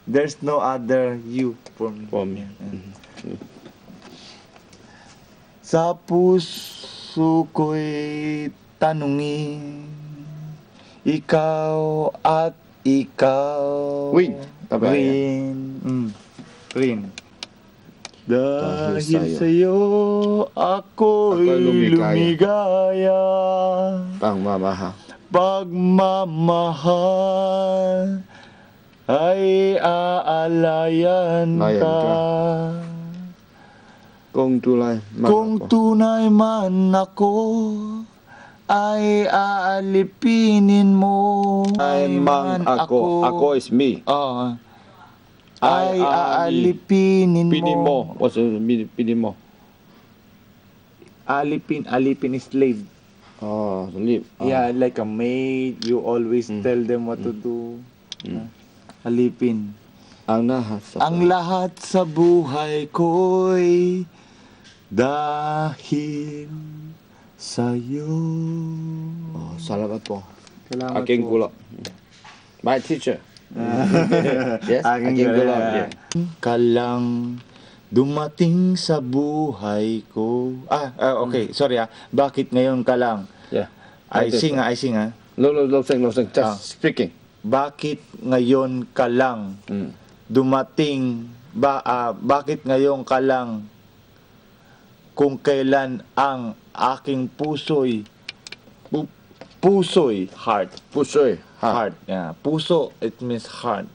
There's no other you for me. For me. Sa puso ko'y tanungin, ikaw at ikaw Win. Bye-bye. Rin. Dahil Dahil sa'yo ako'y Ako'y lumigaya. Pangmamahal. Pagmamahal ay aalayan Layan ka. ka. Kung tulay man Kung ako. tunay man ako, ay aalipinin mo. Ay man ako. Ako is me. Ay aalipinin Pinin mo. mo. What's pinin mo? Alipin is slave. Oh, sleep. Yeah, like a maid, you always tell them what to do. Alipin. Ang lahat sa Ang lahat sa buhay ko'y dahil sa'yo. Salamat po. Salamat Aking po. gulak. My teacher. Yes, Aking aking gulak. gulak. Yeah. Ka lang dumating sa buhay ko. Okay. Sorry Bakit ngayon ka lang? Yeah. I sing. No, sing. Just speaking. Bakit ngayon ka lang dumating bakit ngayon ka lang kung kailan ang aking puso'y heart. Pusoy. Heart. Yeah. Puso, it means heart.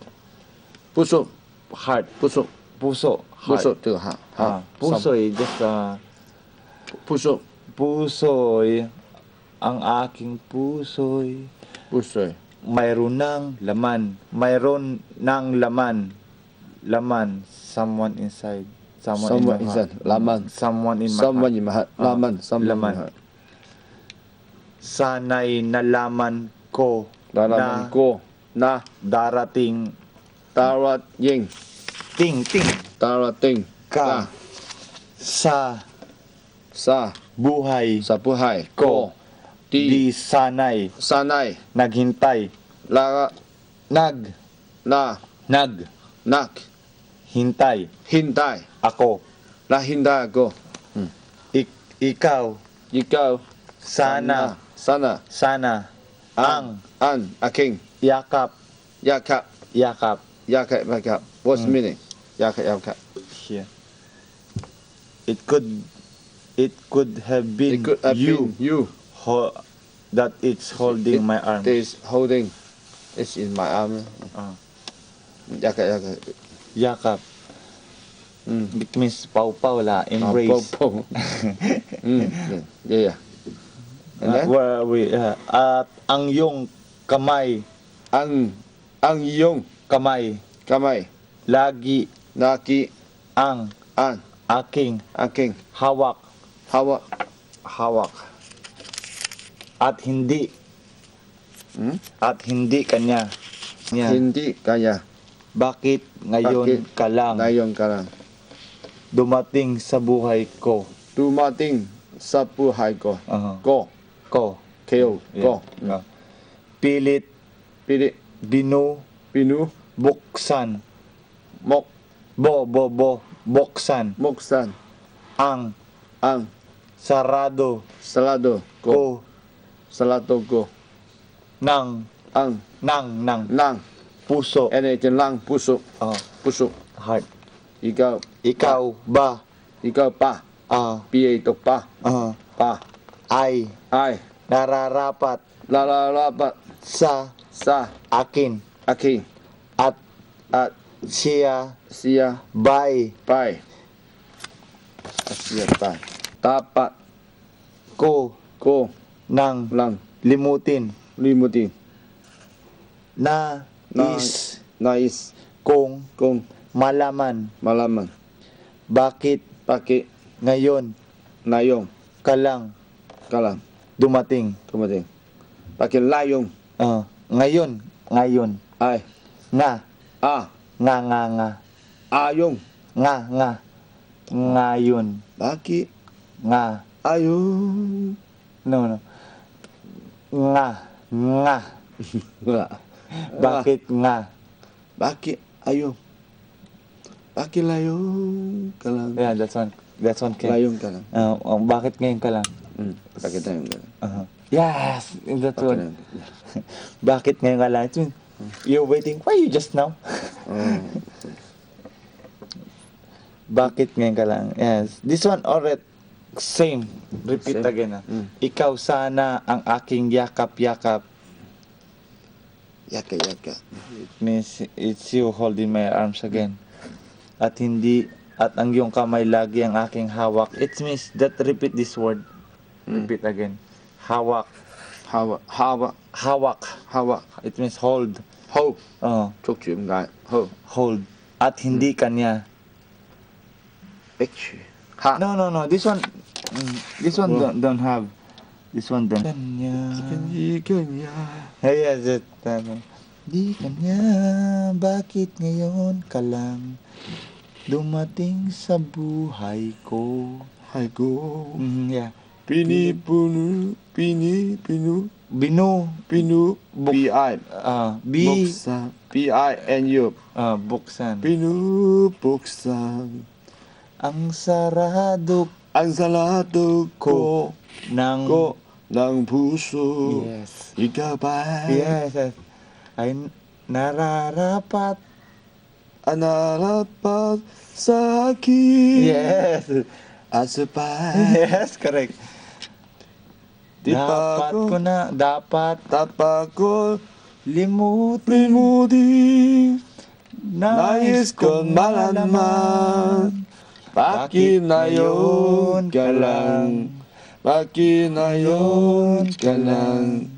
Puso. Heart. Puso. Puso. Heart. Puso to ha. Puso'y just Puso. puso'y ang aking puso'y Pusoy. mayroon ng laman. Mayroon ng laman. Laman. Someone inside. Someone in my inside. heart. Laman. Someone in my Someone heart. in my heart. Laman. Someone in my Laman. heart. Sana'y nalaman ko Darating na ko na darating darating. ting Darating ka sa buhay sa buhay ko. ko. Di Sana'y sanay naghintay. na Hintay hintay ako. na hintay ko. Ikaw sana ang aking yakap. yakap. What's meaning? Yakap. Here. It could have been It could have been you. That it's holding my arm. It is holding. It's in my arm. Yakap. Yakap. It means pau-pau la, embrace. Yeah. And then? Where we at ang iyong kamay Ang iyong kamay lagi naki ang an aking aking hawak hawak at hindi kanya. hindi kaya Bakit ngayon ka lang ngayon ka lang dumating sa buhay ko? dumating sa buhay ko. Ko. Ko. Yeah. Pilit Pili binu pinu buksan mok buksan moksan ang salado ko ng nang puso. lang puso Heart. ikaw ba pa ito pa ay ay nararapat lalalapat sa akin aking at siya bay siya pa tapat ko ng lang limutin na nais kung malaman bakit ngayon ka lang dumating. bakit layong Ngayon ay nga ayong ngayon bakit nga ayong no nga bakit nga Bakit ayaw? Bakit layong ka lang? Yeah, that's one. That's one, Ken. Layong ka lang. Bakit ngayon ka lang? Bakit layong ka lang? Yes, that's Bakit one. layong ka lang? Bakit ngayon ka lang? You're waiting. Why you just now? Bakit ngayon ka lang? Yes. This one already same. Repeat Same. again. Ikaw sana ang aking yakap-yakap. Yaka, yaka. It means it's you holding my arms again. At ang iyong kamay lagi ang aking hawak. It means that repeat this word. Repeat again. Hawak. Hawak. Hawak. It means hold. Ho. Oh, Chúc chuyện ngại. Ho. hold. At hindi kanya. H. Ha. No. This one don't have. This one don't. Kanya. Kanya. Yes, it. Di kanya, bakit ngayon ka lang dumating sa buhay ko? Hai ko. Yeah. Pinu. Binu. B.I. B. Buksan. B.I.N.U. Buksan. Buksan. Ang sarado Ang salado ko ng ng puso. Yes. Ikaw ba? Yes. Ay nararapat. Anarapat sa akin. Yes. Asapay. Yes, correct. Di pa Dapat Dapat ko limutin. Nais kong malaman. Bakit ngayon ka lang? Bakit ngayon ka lang?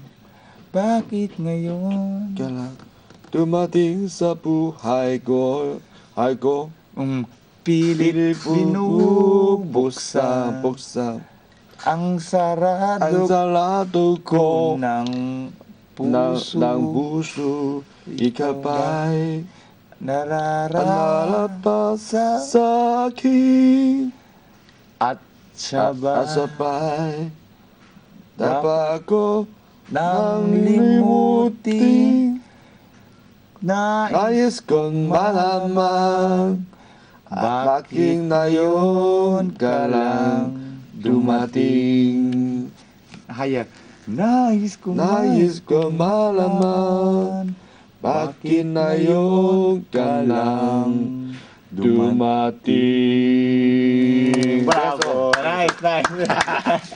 Bakit ngayon? Ka lang? Dumating sa buhay ko. Pilit binubuksan Buksan. ang sarado Ang salado ko ng puso. ng puso. Ikaw ba'y nararapat sa akin? at sabay Asapay. Dapat ko nang limutin. Nais kong malaman. Bakit ngayon ka lang dumating? Haya. Nais kong malaman. Bakit ngayon ka lang dumating? Bravo! Nice.